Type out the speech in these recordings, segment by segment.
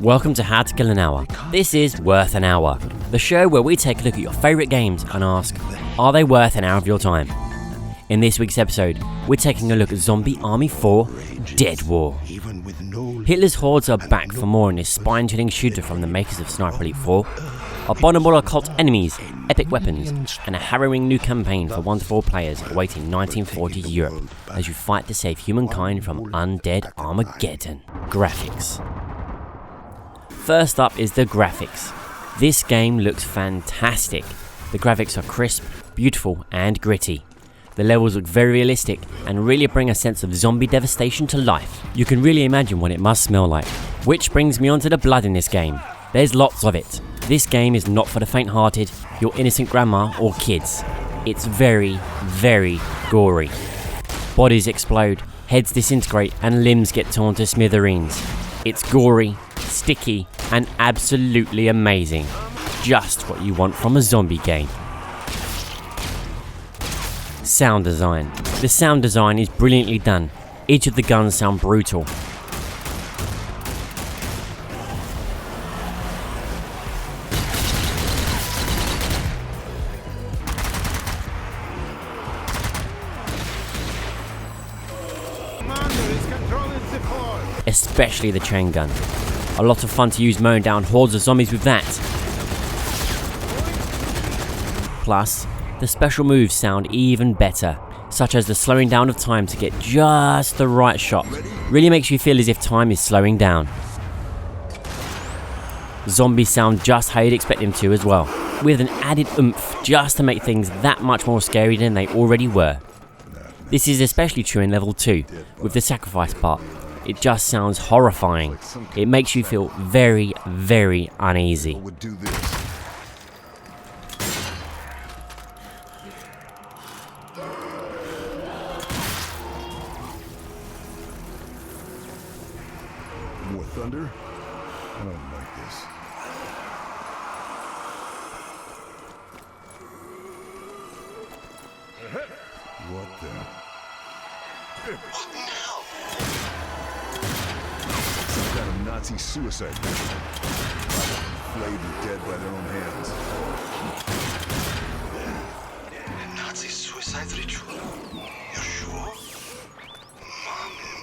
Welcome to How to Kill an Hour. This is Worth an Hour, the show where we take a look at your favourite games and ask, are they worth an hour of your time? In this week's episode, we're taking a look at Zombie Army 4 Dead War. Hitler's hordes are back for more in this spine-chilling shooter from the makers of Sniper Elite 4, abominable occult enemies, epic weapons, and a harrowing new campaign for 1 to 4 players awaiting 1940 Europe as you fight to save humankind from undead Armageddon. Graphics. First up is the graphics. This game looks fantastic. The graphics are crisp, beautiful and gritty. The levels look very realistic and really bring a sense of zombie devastation to life. You can really imagine what it must smell like. Which brings me on to the blood in this game. There's lots of it. This game is not for the faint-hearted, your innocent grandma or kids. It's very, very gory. Bodies explode, heads disintegrate and limbs get torn to smithereens. It's gory, sticky and absolutely amazing. Just what you want from a zombie game. Sound design. The sound design is brilliantly done. Each of the guns sound brutal. Especially the chain gun. A lot of fun to use mowing down hordes of zombies with that. Plus, the special moves sound even better, such as the slowing down of time to get just the right shot. Really makes you feel as if time is slowing down. Zombies sound just how you'd expect them to as well, with an added oomph just to make things that much more scary than they already were. This is especially true in level 2, with the sacrifice part. It just sounds horrifying. It makes you feel very, very uneasy. What more thunder? I don't like this. What the? What now? Some kind of Nazi suicide mission. Flayed and dead by their own hands. A Nazi suicide ritual? You're sure?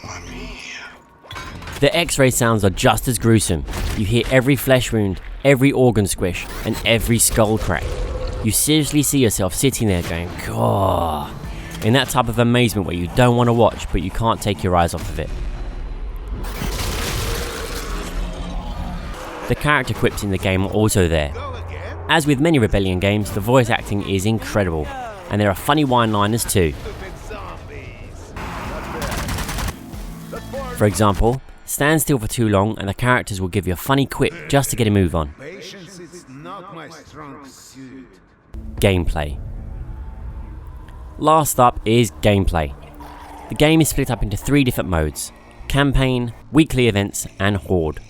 Mamma mia. The X-ray sounds are just as gruesome. You hear every flesh wound, every organ squish, and every skull crack. You seriously see yourself sitting there going, "God," in that type of amazement where you don't want to watch, but you can't take your eyes off of it. The character quips in the game are also there. As with many Rebellion games, the voice acting is incredible, and there are funny one-liners too. For example, stand still for too long and the characters will give you a funny quip just to get a move on. Patience is not my strong suit. Gameplay. Last up is gameplay. The game is split up into 3 different modes: campaign, weekly events and horde.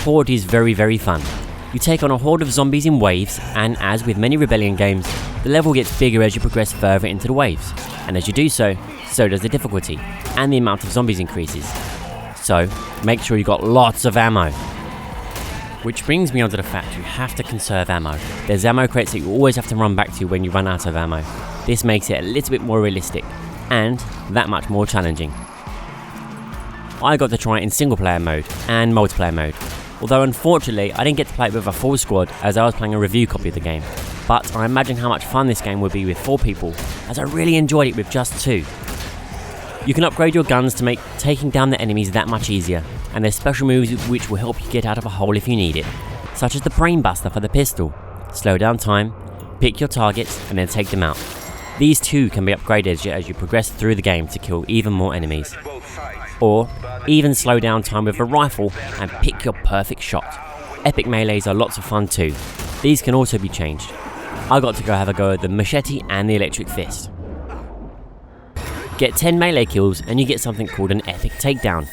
Horde is very, very fun. You take on a horde of zombies in waves, and as with many Rebellion games, the level gets bigger as you progress further into the waves, and as you do so, so does the difficulty, and the amount of zombies increases. So, make sure you got lots of ammo. Which brings me on to the fact you have to conserve ammo. There's ammo crates that you always have to run back to when you run out of ammo. This makes it a little bit more realistic, and that much more challenging. I got to try it in single player mode and multiplayer mode, although unfortunately I didn't get to play it with a full squad as I was playing a review copy of the game. But I imagine how much fun this game would be with 4 people, as I really enjoyed it with just 2. You can upgrade your guns to make taking down the enemies that much easier, and there's special moves which will help you get out of a hole if you need it, such as the Brainbuster for the pistol. Slow down time, pick your targets and then take them out. These too can be upgraded as you progress through the game to kill even more enemies. Or even slow down time with a rifle and pick your perfect shot. Epic melees are lots of fun too. These can also be changed. I got to go have a go at the machete and the electric fist. Get 10 melee kills and you get something called an epic takedown.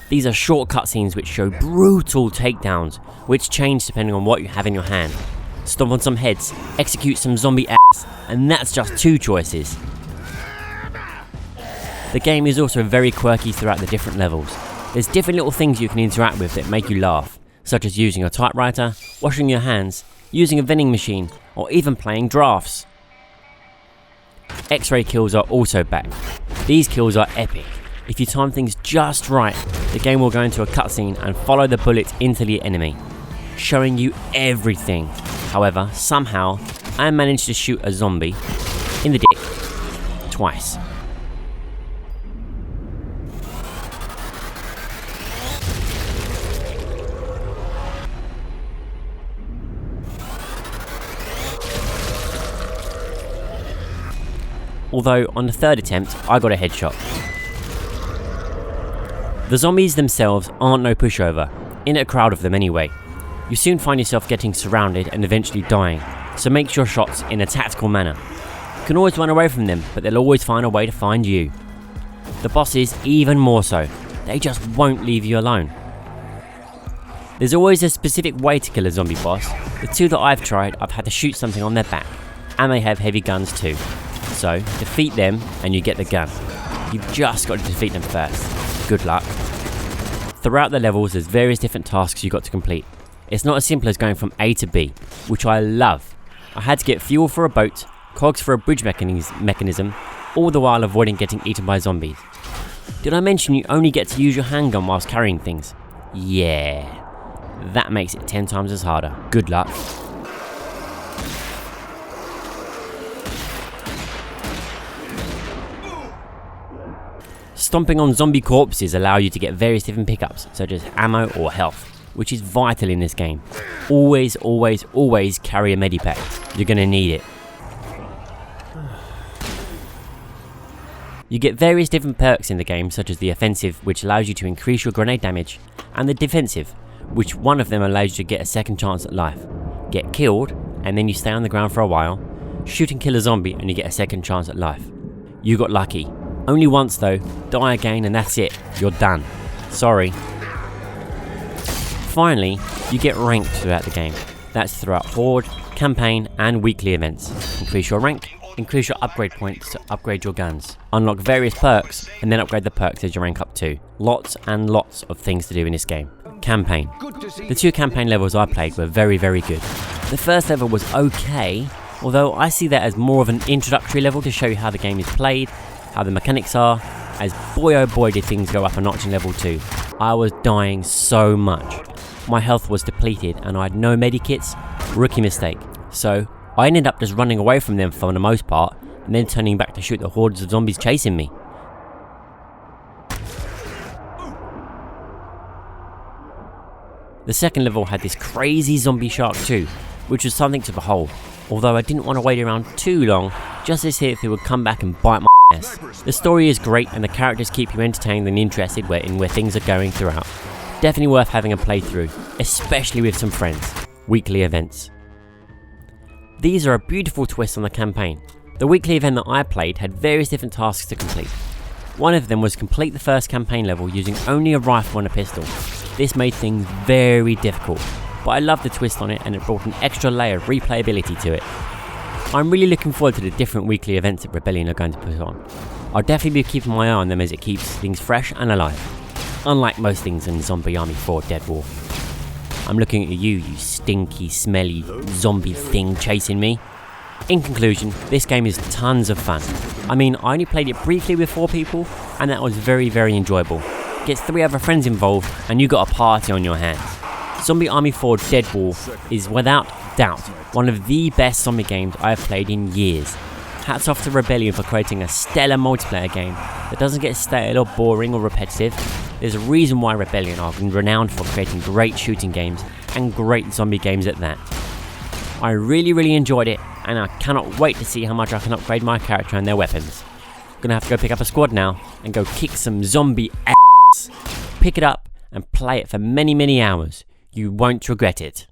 These are short cutscenes which show brutal takedowns, which change depending on what you have in your hand. Stomp on some heads, execute some zombie ass, and that's just 2 choices. The game is also very quirky throughout the different levels. There's different little things you can interact with that make you laugh, such as using a typewriter, washing your hands, using a vending machine, or even playing drafts. X-ray kills are also back. These kills are epic. If you time things just right, the game will go into a cutscene and follow the bullet into the enemy, showing you everything. However, somehow, I managed to shoot a zombie in the dick twice. Although on the third attempt, I got a headshot. The zombies themselves aren't no pushover, in a crowd of them anyway. You soon find yourself getting surrounded and eventually dying, so make your shots in a tactical manner. You can always run away from them, but they'll always find a way to find you. The bosses even more so, they just won't leave you alone. There's always a specific way to kill a zombie boss. The two that I've tried, I've had to shoot something on their back, and they have heavy guns too. So, defeat them and you get the gun. You've just got to defeat them first. Good luck. Throughout the levels there's various different tasks you've got to complete. It's not as simple as going from A to B, which I love. I had to get fuel for a boat, cogs for a bridge mechanism, all the while avoiding getting eaten by zombies. Did I mention you only get to use your handgun whilst carrying things? Yeah, that makes it 10 times as harder. Good luck. Stomping on zombie corpses allow you to get various different pickups, such as ammo or health, which is vital in this game. Always, always, always carry a medipack. You're gonna need it. You get various different perks in the game, such as the offensive, which allows you to increase your grenade damage, and the defensive, which one of them allows you to get a second chance at life. Get killed, and then you stay on the ground for a while, shoot and kill a zombie and you get a second chance at life. You got lucky. Only once though, die again and that's it, you're done. Sorry. Finally, you get ranked throughout the game. That's throughout Horde, campaign and weekly events. Increase your rank, increase your upgrade points to upgrade your guns. Unlock various perks and then upgrade the perks as you rank up too. Lots and lots of things to do in this game. Campaign. The two campaign levels I played were very, very good. The first level was okay, although I see that as more of an introductory level to show you how the game is played, how the mechanics are, as boy oh boy did things go up a notch in level 2. I was dying so much. My health was depleted and I had no medikits, rookie mistake. So I ended up just running away from them for the most part and then turning back to shoot the hordes of zombies chasing me. The second level had this crazy zombie shark too, which was something to behold, although I didn't want to wait around too long just to see if he would come back and bite my ass. The story is great and the characters keep you entertained and interested in where things are going throughout. Definitely worth having a playthrough, especially with some friends. Weekly events. These are a beautiful twist on the campaign. The weekly event that I played had various different tasks to complete. One of them was complete the first campaign level using only a rifle and a pistol. This made things very difficult, but I loved the twist on it and it brought an extra layer of replayability to it. I'm really looking forward to the different weekly events that Rebellion are going to put on. I'll definitely be keeping my eye on them as it keeps things fresh and alive. Unlike most things in Zombie Army 4 Dead War. I'm looking at you, you stinky, smelly zombie thing chasing me. In conclusion, this game is tons of fun. I mean, I only played it briefly with 4 people, and that was very, very enjoyable. Get 3 other friends involved, and you got a party on your hands. Zombie Army 4 Dead War is without doubt one of the best zombie games I have played in years. Hats off to Rebellion for creating a stellar multiplayer game that doesn't get stale or boring or repetitive. There's a reason why Rebellion are renowned for creating great shooting games and great zombie games at that. I really enjoyed it and I cannot wait to see how much I can upgrade my character and their weapons. I'm gonna have to go pick up a squad now and go kick some zombie ass. Pick it up and play it for many hours. You won't regret it.